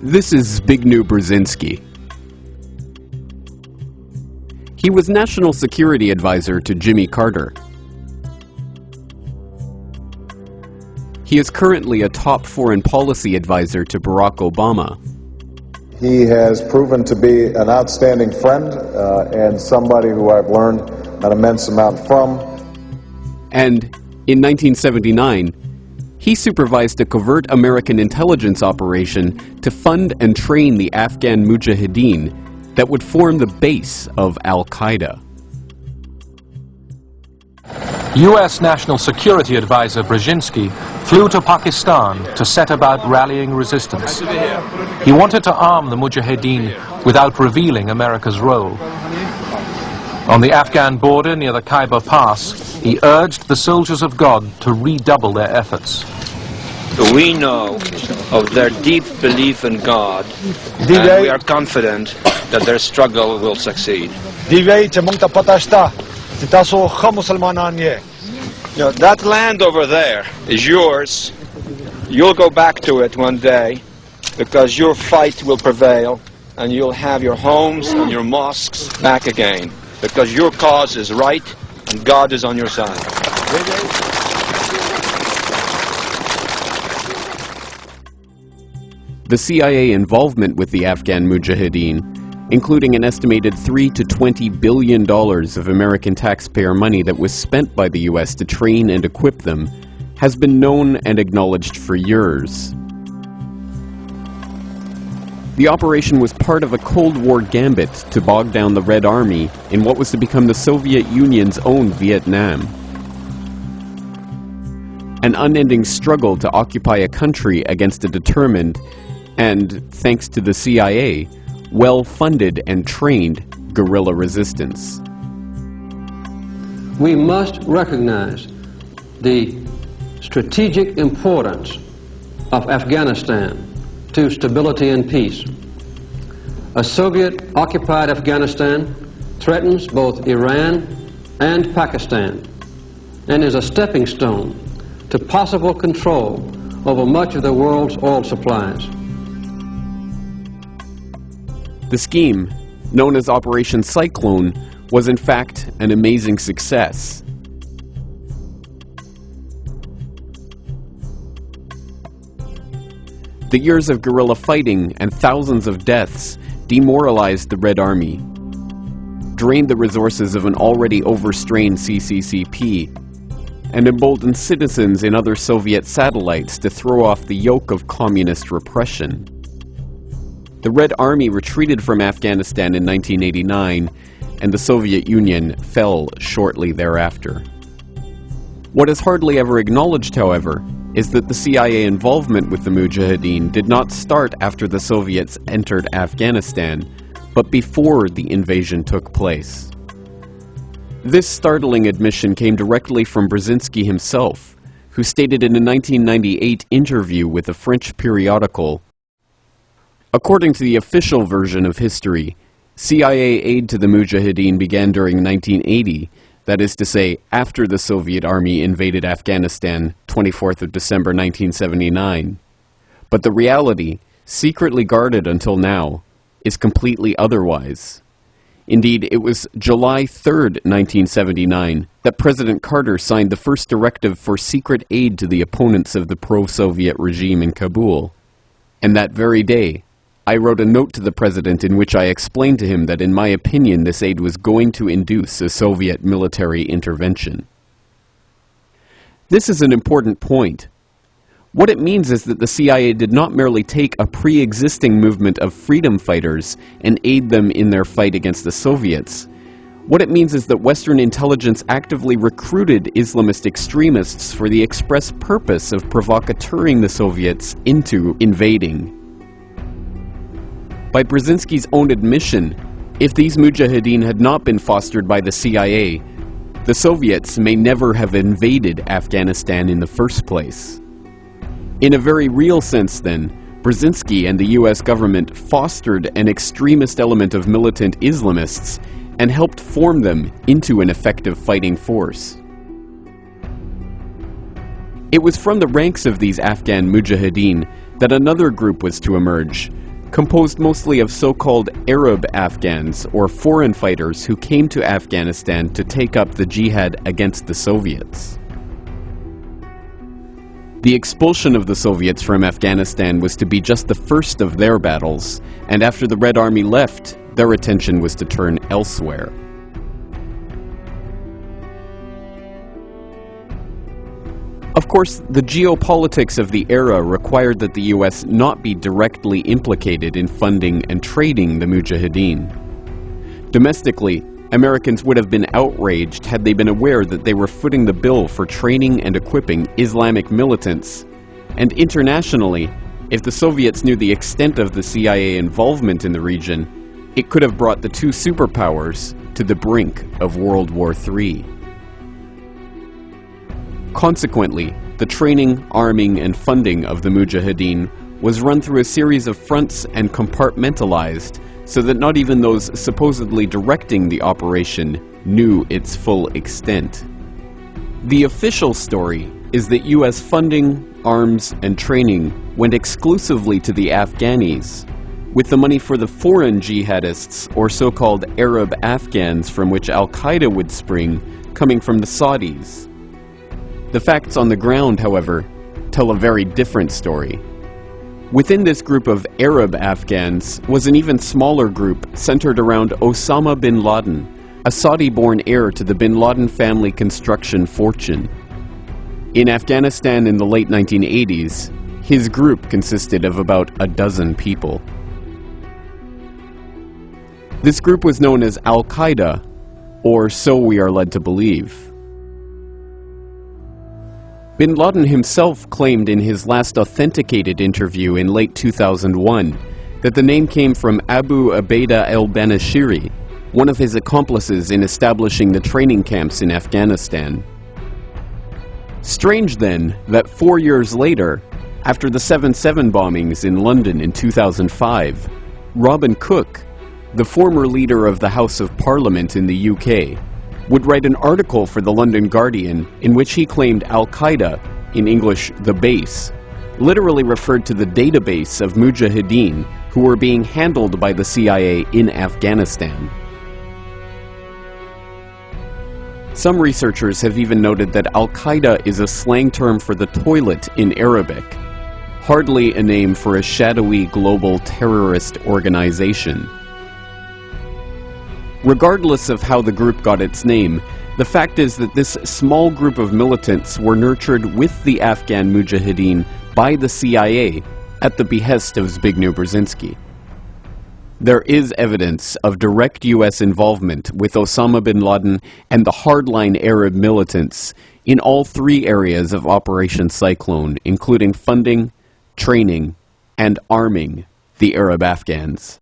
This is Zbigniew Brzezinski. He was National Security Advisor to Jimmy Carter. He is currently a top foreign policy advisor to Barack Obama. He has proven to be an outstanding friend and somebody who I've learned an immense amount from. And in 1979, he supervised a covert American intelligence operation to fund and train the Afghan Mujahideen that would form the base of al-qaeda. U.S. National Security Advisor Brzezinski flew to Pakistan to set about rallying resistance. He wanted to arm the Mujahideen without revealing America's role. On the Afghan border near the Khyber Pass, he urged the soldiers of God to redouble their efforts. We know of their deep belief in God, and we are confident that their struggle will succeed. That land over there is yours. You'll go back to it one day because your fight will prevail and you'll have your homes and your mosques back again because your cause is right and God is on your side. The CIA involvement with the Afghan Mujahideen, including an estimated $3 to $20 billion of American taxpayer money that was spent by the U.S. to train and equip them, has been known and acknowledged for years. The operation was part of a Cold War gambit to bog down the Red Army in what was to become the Soviet Union's own Vietnam. An unending struggle to occupy a country against a determined, and, thanks to the CIA, well-funded and trained guerrilla resistance. We must recognize the strategic importance of Afghanistan to stability and peace. A Soviet-occupied Afghanistan threatens both Iran and Pakistan and is a stepping stone to possible control over much of the world's oil supplies. The scheme, known as Operation Cyclone, was in fact an amazing success. The years of guerrilla fighting and thousands of deaths demoralized the Red Army, drained the resources of an already overstrained CCCP, and emboldened citizens in other Soviet satellites to throw off the yoke of communist repression. The Red Army retreated from Afghanistan in 1989, and the Soviet Union fell shortly thereafter. What is hardly ever acknowledged, however, is that the CIA involvement with the Mujahideen did not start after the Soviets entered Afghanistan, but before the invasion took place. This startling admission came directly from Brzezinski himself, who stated in a 1998 interview with a French periodical, "According to the official version of history, CIA aid to the Mujahideen began during 1980, that is to say, after the Soviet Army invaded Afghanistan, 24th of December 1979. But the reality, secretly guarded until now, is completely otherwise. Indeed, it was July 3rd, 1979, that President Carter signed the first directive for secret aid to the opponents of the pro-Soviet regime in Kabul. And that very day, I wrote a note to the President in which I explained to him that in my opinion this aid was going to induce a Soviet military intervention." This is an important point. What it means is that the CIA did not merely take a pre-existing movement of freedom fighters and aid them in their fight against the Soviets. What it means is that Western intelligence actively recruited Islamist extremists for the express purpose of provocateuring the Soviets into invading. By Brzezinski's own admission, if these Mujahideen had not been fostered by the CIA, the Soviets may never have invaded Afghanistan in the first place. In a very real sense, then, Brzezinski and the US government fostered an extremist element of militant Islamists and helped form them into an effective fighting force. It was from the ranks of these Afghan Mujahideen that another group was to emerge, composed mostly of so-called Arab Afghans or foreign fighters who came to Afghanistan to take up the jihad against the Soviets. The expulsion of the Soviets from Afghanistan was to be just the first of their battles, and after the Red Army left, their attention was to turn elsewhere. Of course, the geopolitics of the era required that the US not be directly implicated in funding and trading the Mujahideen. Domestically, Americans would have been outraged had they been aware that they were footing the bill for training and equipping Islamic militants. And internationally, if the Soviets knew the extent of the CIA involvement in the region, it could have brought the two superpowers to the brink of World War III. Consequently, the training, arming, and funding of the Mujahideen was run through a series of fronts and compartmentalized, so that not even those supposedly directing the operation knew its full extent. The official story is that US funding, arms, and training went exclusively to the Afghanis, with the money for the foreign jihadists, or so-called Arab Afghans from which al-Qaeda would spring, coming from the Saudis. The facts on the ground, however, tell a very different story. Within this group of Arab Afghans was an even smaller group centered around Osama bin Laden, a Saudi-born heir to the bin Laden family construction fortune. In Afghanistan in the late 1980s, his group consisted of about a dozen people. This group was known as al-Qaeda, or so we are led to believe. Bin Laden himself claimed in his last authenticated interview in late 2001 that the name came from Abu Ubaidah al-Banashiri, one of his accomplices in establishing the training camps in Afghanistan. Strange then that 4 years later, after the 7/7 bombings in London in 2005, Robin Cook, the former leader of the House of Parliament in the UK, would write an article for the London Guardian in which he claimed al-Qaeda, in English the base, literally referred to the database of Mujahideen who were being handled by the CIA in Afghanistan. Some researchers have even noted that al-Qaeda is a slang term for the toilet in Arabic, hardly a name for a shadowy global terrorist organization. Regardless of how the group got its name, the fact is that this small group of militants were nurtured with the Afghan Mujahideen by the CIA at the behest of Zbigniew Brzezinski. There is evidence of direct US involvement with Osama bin Laden and the hardline Arab militants in all three areas of Operation Cyclone, including funding, training, and arming the Arab Afghans.